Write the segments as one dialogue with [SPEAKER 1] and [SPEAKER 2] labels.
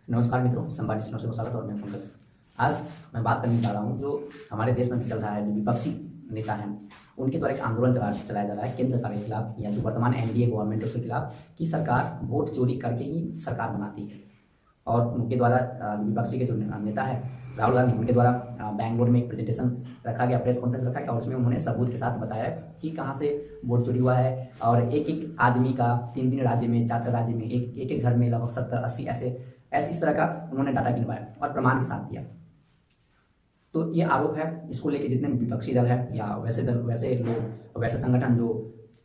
[SPEAKER 1] नमस्कार मित्रों, संवाद चैनल से स्वागत है और मैं पंकज। आज मैं बात करने जा रहा हूँ जो हमारे देश में चल रहा है, जो विपक्षी नेता हैं उनके द्वारा एक आंदोलन चलाया जा रहा है केंद्र सरकार के खिलाफ या जो वर्तमान एनडीए गवर्नमेंट है उसके खिलाफ कि सरकार वोट चोरी करके ही सरकार बनाती है। और उनके द्वारा विपक्षी के जो नेता है राहुल गांधी, उनके द्वारा बैंगलोर में एक प्रेजेंटेशन रखा गया, प्रेस कॉन्फ्रेंस रखा गया और उसमें उन्होंने सबूत के साथ बताया कि कहाँ से वोट चोरी हुआ है और एक एक आदमी का 3 राज्य में, 4 राज्य में, एक एक घर में लगभग 70-80 ऐसे इस तरह का उन्होंने डाटा गिनवाया और प्रमाण के साथ दिया। तो ये आरोप है, इसको लेकर जितने विपक्षी दल है या वैसे लोग, वैसे संगठन जो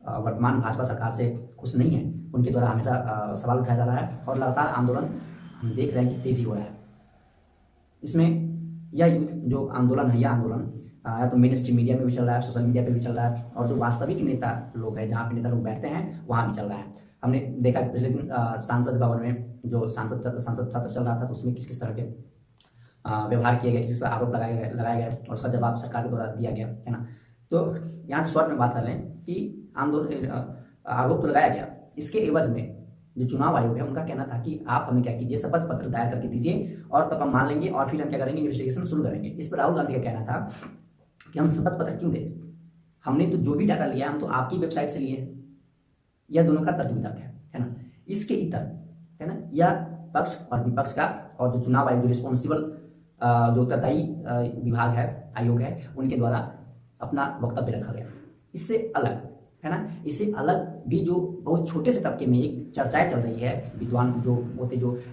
[SPEAKER 1] वर्तमान भाजपा सरकार से खुश नहीं है, उनके द्वारा हमेशा सवाल उठाया जा रहा है और लगातार आंदोलन हम देख रहे हैं कि तेजी हो रहा है। इसमें यह जो आंदोलन है, यह आंदोलन या तो मेन स्ट्रीम मीडिया में भी चल रहा है, सोशल मीडिया पे भी चल रहा है और जो वास्तविक नेता लोग हैं, जहाँ पे नेता लोग बैठते हैं वहाँ भी चल रहा है। हमने देखा कि पिछले दिन सांसद भवन में जो संसद सत्र चल रहा था तो उसमें किस किस तरह के व्यवहार किए गए, किस तरह आरोप लगाए गए और उसका जवाब सरकार के द्वारा दिया गया है ना। तो यहाँ शॉर्ट में बात कर लें कि आरोप तो लगाया गया, इसके एवज में जो चुनाव आयोग है उनका कहना था कि आप हमें क्या कीजिए, शपथ पत्र दायर करके दीजिए और तब हम मान लेंगे और फिर हम क्या करेंगे, इन्वेस्टिगेशन शुरू करेंगे। इस पर राहुल गांधी का कहना था कि हम शपथ पत्र क्यों दें, हमने तो जो भी डाटा लिया हम तो आपकी वेबसाइट से लिए। यह दोनों का तर्क वितर्क है ना। इसके इतर है ना, यह पक्ष और विपक्ष का और जो चुनाव आयोग जो रिस्पॉन्सिबल जो उत्तरदायी विभाग है, आयोग है, उनके द्वारा अपना वक्तव्य रखा गया। इससे अलग है ना, इससे अलग भी जो बहुत छोटे से तबके में एक चर्चाएं चल रही है, विद्वान जो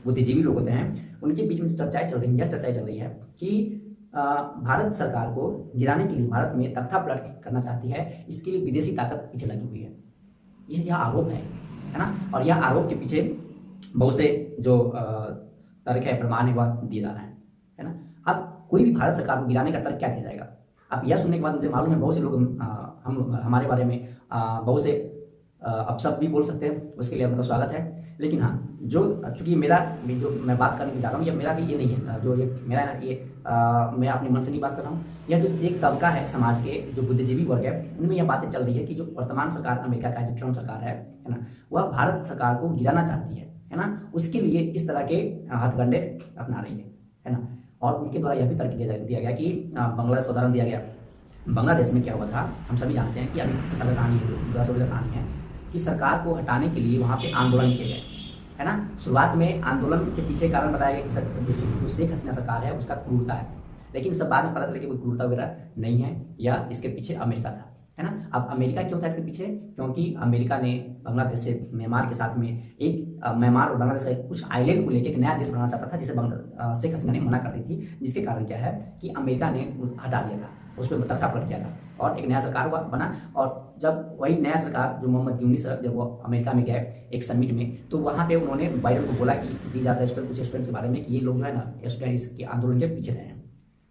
[SPEAKER 1] बुद्धिजीवी लोग होते हैं उनके बीच में जो चर्चाएं चल रही है, यह चर्चाएं चल रही है कि भारत सरकार को गिराने के लिए, भारत में तख्ता पलट करना चाहती है, इसके लिए विदेशी ताकत पीछे लगी हुई है। यह आरोप है ना। और यह आरोप के पीछे बहुत से जो तर्क है, प्रमाण है, वह दिए जा रहे हैं है ना। अब कोई भी भारत सरकार को गिराने का तर्क क्या दिया जाएगा? अब यह सुनने के बाद मुझे मालूम है बहुत से लोग हमारे बारे में बहुत से अपशब्द भी बोल सकते हैं, उसके लिए आपका स्वागत है। लेकिन हाँ, जो चूंकि जो मैं बात करने जा रहा हूँ, ये मेरा भी ये नहीं है, जो ये मेरा मैं अपने मन से नहीं बात कर रहा हूँ। यह जो एक तबका है समाज के, जो बुद्धिजीवी वर्ग है, उनमें यह बातें चल रही है कि जो वर्तमान सरकार अमेरिका का जो ट्रम्प सरकार है ना, वह भारत सरकार को गिराना चाहती है ना। उसके लिए इस तरह के हथकंडे अपना रही है ना। और उनके द्वारा यह भी तर्क दिया गया कि बांग्लादेश का उदाहरण दिया गया। बांग्लादेश में क्या हुआ था हम सभी जानते हैं कि अभी सबसे साल कहानी है, 2024 कहानी है कि सरकार को हटाने के लिए वहाँ पे आंदोलन किए गए है ना। शुरुआत में आंदोलन के पीछे कारण बताया गया कि जो शेख हसीना सरकार है उसका क्रूरता है, लेकिन सब बाद में पता चला कि कोई क्रूरता वगैरह नहीं है, या इसके पीछे अमेरिका था है ना। अब अमेरिका क्यों था इसके पीछे? क्योंकि अमेरिका ने बांग्लादेश से, म्यांमार के साथ में एक म्यांमार और बांग्लादेश का कुछ आइलैंड को लेकर एक नया देश बनाना चाहता था, जिसे शेख हसीना ने मना कर दी थी, जिसके कारण क्या है कि अमेरिका ने हटा दिया था, उस पर तख्ता पलट किया था और एक नया सरकार बना। और जब वही नया सरकार जो मोहम्मद यूनिस, जब वो अमेरिका में गए एक समिट में, तो वहाँ पे उन्होंने बाइडेन को बोला कि दी जाता है कुछ स्टूडेंट्स के बारे में कि ये लोग जो है ना, स्टूडेंट इसके आंदोलन के पीछे रहे हैं।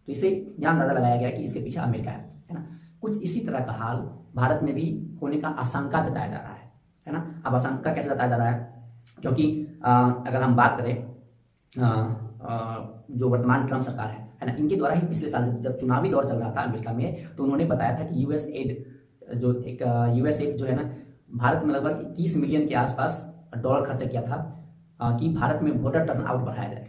[SPEAKER 1] तो इससे यह अंदाजा लगाया गया कि इसके पीछे अमेरिका है ना। कुछ इसी तरह का हाल भारत में भी होने का आशंका जताया जा रहा है ना। अब आशंका कैसे जताया जा रहा है? क्योंकि अगर हम बात करें जो वर्तमान ट्रम्प सरकार है ना, इनके द्वारा ही पिछले साल जब चुनावी दौर चल रहा था अमेरिका में, तो उन्होंने बताया था कि यूएस एड जो है ना, भारत में लगभग 21 मिलियन के आसपास डॉलर खर्चा किया था कि भारत में वोटर टर्नआउट बढ़ाया जाए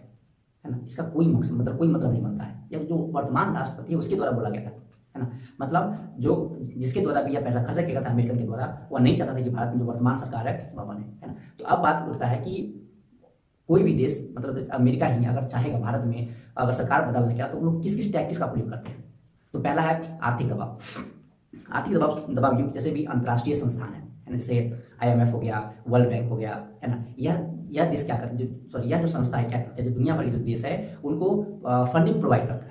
[SPEAKER 1] है ना। इसका कोई मतलब नहीं बनता है। यह जो वर्तमान राष्ट्रपति है उसके द्वारा बोला गया था है ना। मतलब जिसके द्वारा भी यह पैसा खर्चा किया था अमेरिकन के द्वारा, वह नहीं चाहता था कि भारत में जो वर्तमान सरकार है वह बने है ना। तो अब बात उठता है कि कोई भी देश, मतलब अमेरिका ही अगर चाहेगा भारत में अगर सरकार बदलने का, तो वो लोग किस किस टैक्टिक्स का प्रयोग करते हैं? तो पहला है आर्थिक दबाव युक्त जैसे भी अंतर्राष्ट्रीय संस्थान है ना, जैसे IMF हो गया, वर्ल्ड बैंक हो गया है ना। यह देश क्या करते, यह जो संस्था है क्या करते हैं, जो दुनिया भर के जो देश है उनको फंडिंग प्रोवाइड करता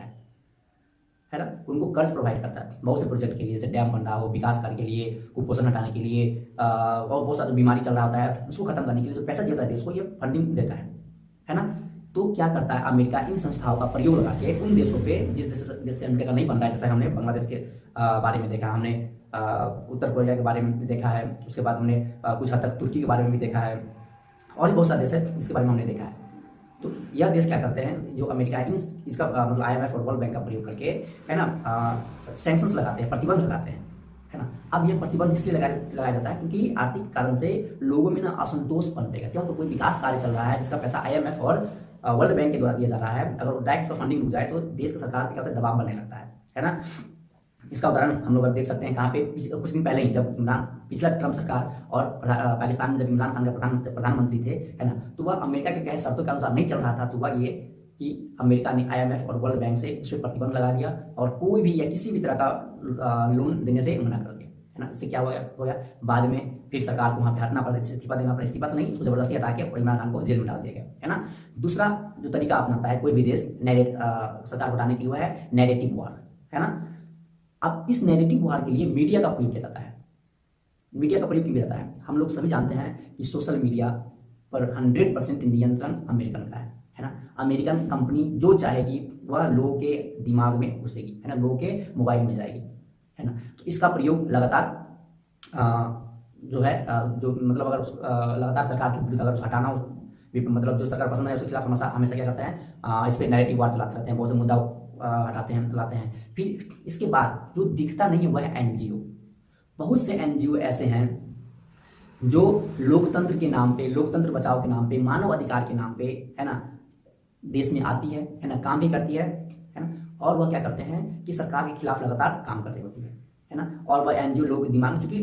[SPEAKER 1] है ना, उनको कर्ज प्रोवाइड करता है बहुत से प्रोजेक्ट के लिए, जैसे डैम बन रहा हो, विकास कार्य के लिए, कुपोषण हटाने के लिए, और बहुत सारा बीमारी चल रहा होता है उसको खत्म करने के लिए जो पैसा देता है देश को, ये फंडिंग देता है ना। तो क्या करता है अमेरिका, इन संस्थाओं का प्रयोग लगा के उन देशों पे, जिस देश से अमेरिका नहीं बन रहा है, जैसे हमने बांग्लादेश के बारे में देखा, हमने उत्तर कोरिया के बारे में देखा है, उसके बाद हमने कुछ हद तक तुर्की के बारे में भी देखा है, और भी बहुत सारे देश है इसके बारे में हमने देखा है। तो यह देश क्या करते हैं, जो अमेरिका इसका मतलब IMF और वर्ल्ड बैंक का प्रयोग करके है ना, सैंक्शंस लगाते हैं, प्रतिबंध लगाते हैं है ना। अब यह प्रतिबंध इसलिए लगाया जाता है क्योंकि आर्थिक कारण से लोगों में ना असंतोष पनपेगा। क्यों? तो कोई विकास कार्य चल रहा है जिसका पैसा IMF और वर्ल्ड बैंक के द्वारा दिया जा रहा है, अगर डायरेक्ट फंडिंग रुक जाए तो देश की सरकार पे क्या होता है, दबाव बनने लगता है ना। इसका उदाहरण हम लोग अब देख सकते हैं कहाँ पे, कुछ दिन पहले ही जब पिछला ट्रम्प सरकार और पाकिस्तान में जब इमरान खान का प्रधानमंत्री थे, है ना, तो वह अमेरिका के कहे शर्तों के अनुसार नहीं चल रहा था। तो वह ये कि अमेरिका ने IMF और वर्ल्ड बैंक से इस पर प्रतिबंध लगा दिया और कोई भी या किसी भी तरह का लोन देने से मना कर दिया, है ना। इससे क्या हो गया, बाद में फिर सरकार को वहाँ पे हटना पड़ा, इस्तीफा देना पड़ा, इस्तीफा तो नहीं, उसको जबरदस्ती हटा के और इमरान खान को जेल में डाल दिया गया, है ना। दूसरा जो तरीका अपनाता है कोई भी देश सरकार हटाने के लिए, वह है नैरेटिव वॉर, है ना। अब इस नैरेटिव वॉर के लिए मीडिया का प्रयोग किया जाता है। मीडिया का प्रयोग किया जाता है, हम लोग सभी जानते हैं कि सोशल मीडिया पर 100% नियंत्रण अमेरिकन का है ना। अमेरिकन कंपनी जो चाहेगी वह लोगों के दिमाग में घुसेगी, है ना, लोगों के मोबाइल में जाएगी, है ना। तो इसका प्रयोग लगातार जो है जो मतलब अगर लगातार सरकार के विरुद्ध अगर हटाना हो, मतलब जो सरकार पसंद है उसके खिलाफ हमेशा क्या करते हैं, इस पर नैरेटिव वार चलाते रहते हैं, बहुत से मुद्दा हटाते हैं, लाते हैं। फिर इसके बाद जो दिखता नहीं है वह है NGO। बहुत से NGO ऐसे हैं जो लोकतंत्र के नाम पे, लोकतंत्र बचाव के नाम पे, मानव अधिकार के नाम पे, है ना, देश में आती है ना, काम भी करती है ना। और वह क्या करते हैं कि सरकार के खिलाफ लगातार काम कर रही होती है ना। और वह NGO लोगों के दिमाग में, चूंकि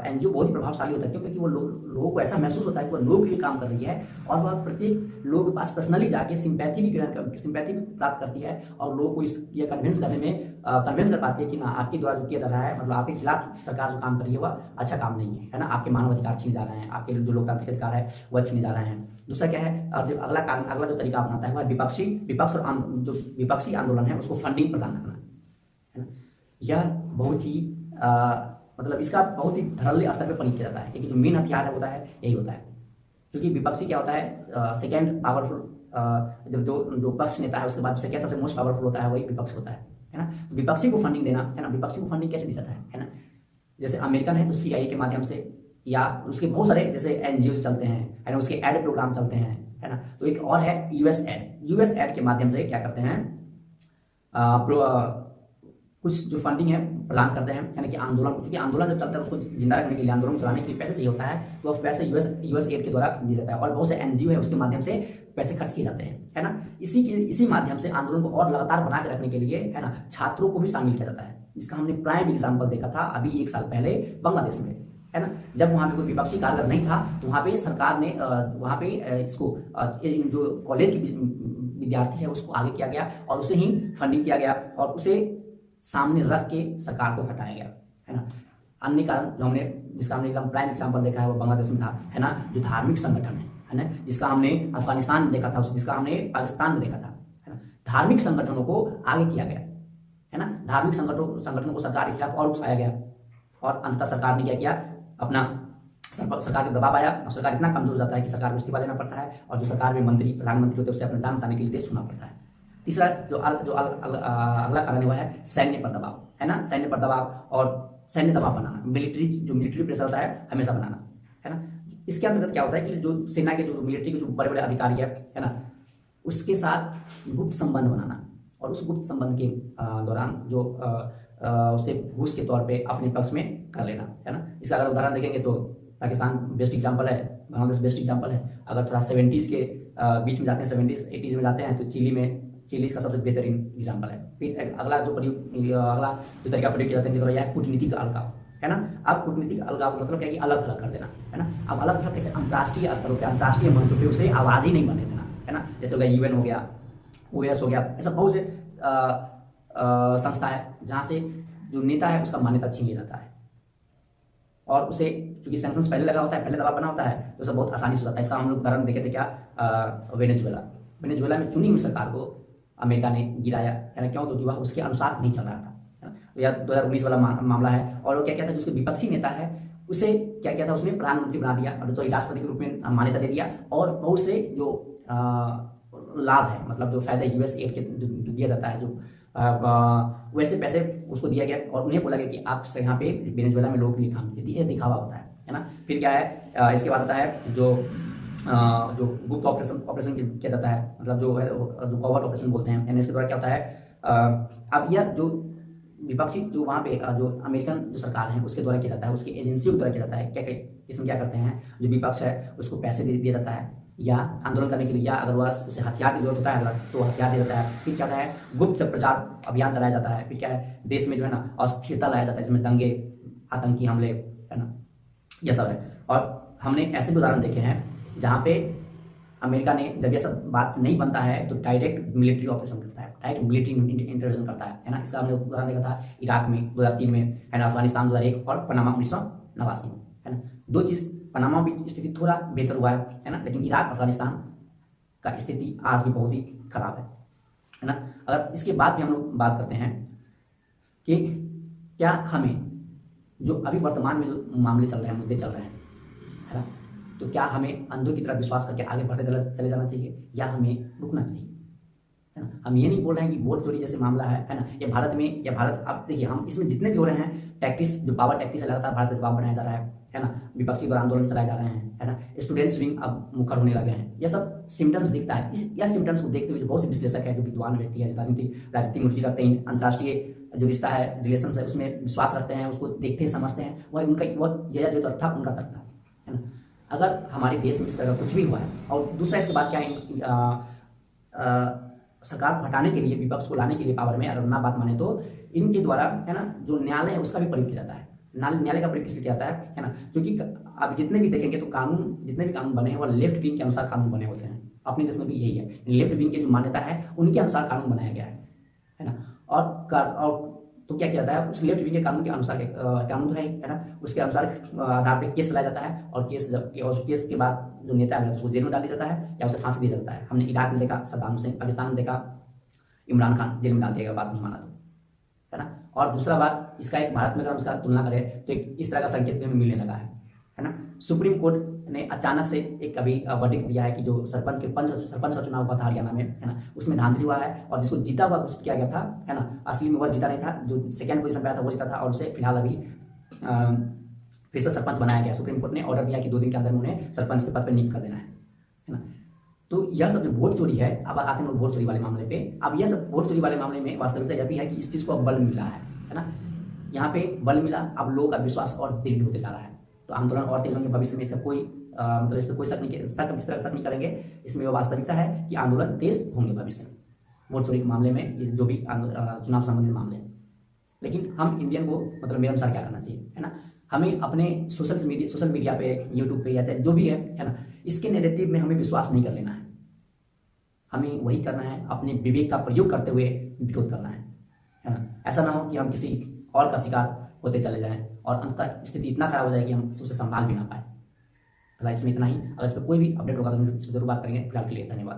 [SPEAKER 1] NGO बहुत ही प्रभावशाली होता है क्योंकि वो लोगों को ऐसा महसूस होता है कि वह लोगों के लिए काम कर रही है और वह प्रत्येक लोगों के पास पर्सनली जाके सिंपैथी भी प्राप्त करती है और लोगों को ये कन्विंस कर पाती है कि ना आपके द्वारा जो किया जा रहा है, मतलब आपके खिलाफ सरकार जो काम कर रही है वह अच्छा काम नहीं है ना। आपके मानव अधिकार छीने जा रहे हैं, आपके जो लोकतांत्रिक अधिकार है वह छीने जा रहे हैं। दूसरा क्या है, और जब अगला जो तरीका अपनाता है वह विपक्ष और जो विपक्षी आंदोलन है उसको फंडिंग प्रदान करना, है ना। यह बहुत ही मतलब इसका बहुत ही धड़ल्ले स्तर पर प्रयोग किया जाता है, क्योंकि जो मेन हथियार है होता है यही होता है। क्योंकि विपक्षी क्या होता है, सेकेंड पावरफुल, जब जो पक्ष नेता है उसके बाद सेकेंड सबसे मोस्ट पावरफुल होता है वही विपक्ष होता है ना। तो विपक्षी को फंडिंग देना, है ना, विपक्षी को फंडिंग कैसे दी जाता है ना। जैसे अमेरिकन है तो CIA के माध्यम से, या उसके बहुत सारे जैसे NGOs चलते हैं, है ना, उसके एड प्रोग्राम चलते हैं, है ना। तो एक और है US एड के माध्यम से क्या करते हैं, कुछ जो फंडिंग है प्रदान करते हैं, यानी कि आंदोलन, क्योंकि आंदोलन जब चलता है उसको जिंदा रखने के लिए, आंदोलन चलाने के लिए पैसे चाहिए होता है, तो वह पैसे US एड के द्वारा दिया जाता है और बहुत से NGO है उसके माध्यम से पैसे खर्च किए जाते हैं, है ना। इसी माध्यम से आंदोलन को और लगातार बना के रखने के लिए, है ना, छात्रों को भी शामिल किया जाता है, जिसका हमने प्राइम एग्जाम्पल देखा था अभी 1 साल पहले बांग्लादेश में, है ना। जब वहाँ पे कोई विपक्षी कारगर नहीं था तो वहाँ पे सरकार ने वहाँ पे इसको जो कॉलेज के विद्यार्थी है उसको आगे किया गया और उसे ही फंडिंग किया गया और उसे सामने रख के सरकार को हटाया गया, है ना। अन्य कारण जिसका हमने एकदम प्राइम एग्जाम्पल देखा है वो बांग्लादेश में था, है ना, जो धार्मिक संगठन है ना, जिसका हमने अफगानिस्तान में देखा था, जिसका हमने पाकिस्तान में देखा था, है ना। धार्मिक संगठनों को आगे किया गया, है ना, धार्मिक संगठनों को सरकार के खिलाफ और उकसाया गया और अंततः सरकार ने क्या किया, अपना सरकार के दबाव आया और सरकार इतना कमजोर जाता है कि सरकार को इस्तीफा देना पड़ता है और जो सरकार में प्रधानमंत्री होते हैं उससे अपना जान बचाने के लिए देश छोड़ना पड़ता है। तीसरा जो अगला कारण है वह है सैन्य पर दबाव, है ना, सैन्य पर दबाव और सैन्य दबाव बनाना, मिलिट्री प्रेशर होता है हमेशा बनाना, है ना। इसके अंतर्गत क्या होता है कि जो सेना के जो मिलिट्री के जो बड़े बड़े अधिकारी है ना, उसके साथ गुप्त संबंध बनाना और उस गुप्त संबंध के दौरान जो उसे घूस के तौर पे अपने पक्ष में कर लेना, है ना। इसका अगर उदाहरण देखेंगे तो पाकिस्तान बेस्ट एग्जाम्पल है, बांग्लादेश बेस्ट एग्जाम्पल है। अगर थोड़ा 70s के बीच में जाते हैं, 70s 80s में जाते हैं तो चिली इसका सबसे बेहतरीन एग्जाम्पल है। फिर अगला जो तरीका प्रयोग किया जाता है यह है कूटनीतिक अलगाव, है ना। अब कूटनीतिक अलगाव मतलब क्या है कि अलग थलग कर देना, है ना। अब अलग थलग कैसे, अंतर्राष्ट्रीय स्तरों पर, अंतर्राष्ट्रीय मंचों पर उसे आवाज ही नहीं बनने देना, है ना। जैसे हो गया UN हो गया, OAS हो गया, ऐसा बहुत से संस्था है जहाँ से जो नेता है उसका मान्यता छीन लिया जाता है और उसे चूंकि सैंक्शंस पहले लगा होता है, पहले दबाव बना होता है तो सब बहुत आसानी से हो जाता है। इसका हम लोग उदाहरण देखे थे क्या, वेनेजुएला में चुनी हुई सरकार को अमेरिका ने गिराया, है ना। क्यों? क्योंकि वह उसके अनुसार नहीं चल रहा था, है ना। यह 2019 वाला मामला है। और वो क्या कहता है, जिसके विपक्षी नेता है उसे क्या किया था, उसने प्रधानमंत्री बना दिया और तो राष्ट्रपति के रूप में मान्यता दे दिया और बहुत से जो लाभ है, मतलब जो फायदा US एड के जो दिया जाता है, जो वैसे पैसे उसको दिया गया और उन्हें बोला गया कि आप यहाँ पे वेनेजुएला में लोगों के लिए काम कीजिए। ये दिखावा होता है ना। फिर क्या है, इसके बाद आता है जो गुप्त ऑपरेशन किया जाता है, मतलब जो कॉवर्ट ऑपरेशन बोलते हैं। इसके द्वारा क्या होता है, अब यह जो विपक्षी जो वहाँ पे जो अमेरिकन जो सरकार है उसके द्वारा किया जाता है, उसकी एजेंसियों के द्वारा किया जाता है। इसमें क्या करते हैं, जो विपक्ष है उसको पैसे दिया जाता है या आंदोलन करने के लिए, या अगर वह उसे हथियार की जरूरत होता है तो हथियार दे देता है। फिर क्या होता है, गुप्त प्रचार अभियान चलाया जाता है। फिर क्या है, देश में जो है ना अस्थिरता लाया जाता है, जिसमें दंगे, आतंकी हमले, है ना, यह सब है। और हमने ऐसे भी उदाहरण देखे हैं जहाँ पे अमेरिका ने जब यह सब बात नहीं बनता है तो डायरेक्ट मिलिट्री ऑपरेशन करता है, डायरेक्ट मिलिट्री इंटरवेंशन करता है ना। इसका हमने उदाहरण देखा था इराक में 2003 में, है ना, अफगानिस्तान 2001 और पनामा 1989 में, है ना। दो चीज़, पनामा में स्थिति थोड़ा बेहतर हुआ है ना, लेकिन इराक अफगानिस्तान का स्थिति आज भी बहुत ही खराब है ना। अगर इसके बाद भी हम लोग बात करते हैं कि क्या हमें जो अभी वर्तमान में जो मामले चल रहे हैं, मुद्दे चल रहे हैं, है ना, तो क्या हमें अंधों की तरह विश्वास करके आगे बढ़ते चले जाना चाहिए या हमें रुकना चाहिए, है ना। हम ये नहीं बोल रहे हैं कि वोट चोरी जैसे मामला है ना, ये भारत में, या भारत, अब देखिए हम इसमें जितने भी हो रहे हैं टैक्टिस, जो पावर टैक्टिस है, लगातार भारत में दबाव बनाया जा रहा है ना, विपक्षी पर आंदोलन चलाए जा रहे हैं, है ना, स्टूडेंट्स विंग अब मुखर होने लगे हैं, यह सब सिम्टम्स दिखता है। यह सिम्टम्स को देखते हुए बहुत से विश्लेषक है, जो विद्वान व्यक्ति है, राजनीति में रुचि रखते हैं, अंतर्राष्ट्रीय जो रिश्ता है, रिलेशन है, उसमें विश्वास रखते हैं, उसको देखते हैं, समझते हैं, वह उनका यह जो तर्क था उनका तर्क था, है ना। अगर हमारे देश में इस तरह का कुछ भी हुआ है, और दूसरा इसके बाद क्या है, सरकार को हटाने के लिए, विपक्ष को लाने के लिए पावर में, अगर ना बात माने तो इनके द्वारा, है ना, जो न्यायालय है उसका भी प्रयोग किया जाता है। न्यायालय का प्रयोग किया जाता है ना, क्योंकि आप जितने भी देखेंगे तो कानून, जितने भी कानून बने हैं वो लेफ्ट विंग के अनुसार कानून बने होते हैं। अपने देश में भी यही है, लेफ्ट विंग की जो मान्यता है उनके अनुसार कानून बनाया गया है ना। और तो क्या किया जाता है, उस लेफ्ट विंग के कानून के अनुसार, कानून है ना, उसके अनुसार आधार पर केस चलाया जाता है, और केस के बाद जो नेता है उसको जेल में डाल दिया जाता है या उसे फांसी दिया जाता है। हमने इराक में देखा सद्दाम हुसैन, पाकिस्तान में देखा इमरान खान, जेल में डाल दिया गया, बात नहीं माना तो, है ना। और दूसरा बात, इसका एक भारत में अगर हम इसका तुलना करें तो एक इस तरह का संकेत हमें मिलने लगा है ना। सुप्रीम कोर्ट ने अचानक से एक अभी वर्डिक्ट दिया है कि जो सरपंच का चुनाव हुआ था हरियाणा में, है ना, उसमें धांधली हुआ है, और जिसको जीता हुआ घोषित किया गया था, है ना, असली में वह जीता नहीं था, जो सेकंड पोजीशन पे आया था वो जीता था, और उसे फिलहाल अभी फिर से सरपंच बनाया गया। सुप्रीम कोर्ट ने ऑर्डर दिया कि 2 दिन के अंदर उन्हें सरपंच के पद पर नियुक्त कर देना है ना। तो यह सब जो वोट चोरी है, अब आते हैं वोट चोरी वाले मामले पे। अब यह सब वोट चोरी वाले मामले में वास्तविकता यह भी है कि इस चीज़ को अब बल मिला है ना, यहाँ पे बल मिला, अब लोगों का विश्वास और दृढ़ होते जा रहा है। तो आंदोलन और तेज होंगे भविष्य में, इसका कोई मतलब इस पर कोई इस तरह शक नहीं करेंगे। इसमें वास्तविकता है कि आंदोलन तेज होंगे भविष्य में वोट चोरी के मामले में, जो भी चुनाव संबंधित मामले हैं। लेकिन हम इंडियन को, मतलब मेरे अनुसार क्या करना चाहिए, है ना, हमें अपने सोशल मीडिया पे, यूट्यूब पे, या चाहे जो भी है ना, इसके नैरेटिव में हमें विश्वास नहीं कर लेना है। हमें वही करना है, अपने विवेक का प्रयोग करते हुए विरोध करना है ना। ऐसा ना हो कि हम किसी और का शिकार होते चले जाएं और अंततः स्थिति इतना खराब हो जाए कि हम उसे संभाल भी ना पाए। फिलहाल इसमें इतना ही। अगर इस पर कोई भी अपडेट होगा तो हम इस पर जरूर बात करेंगे। फिलहाल के लिए धन्यवाद।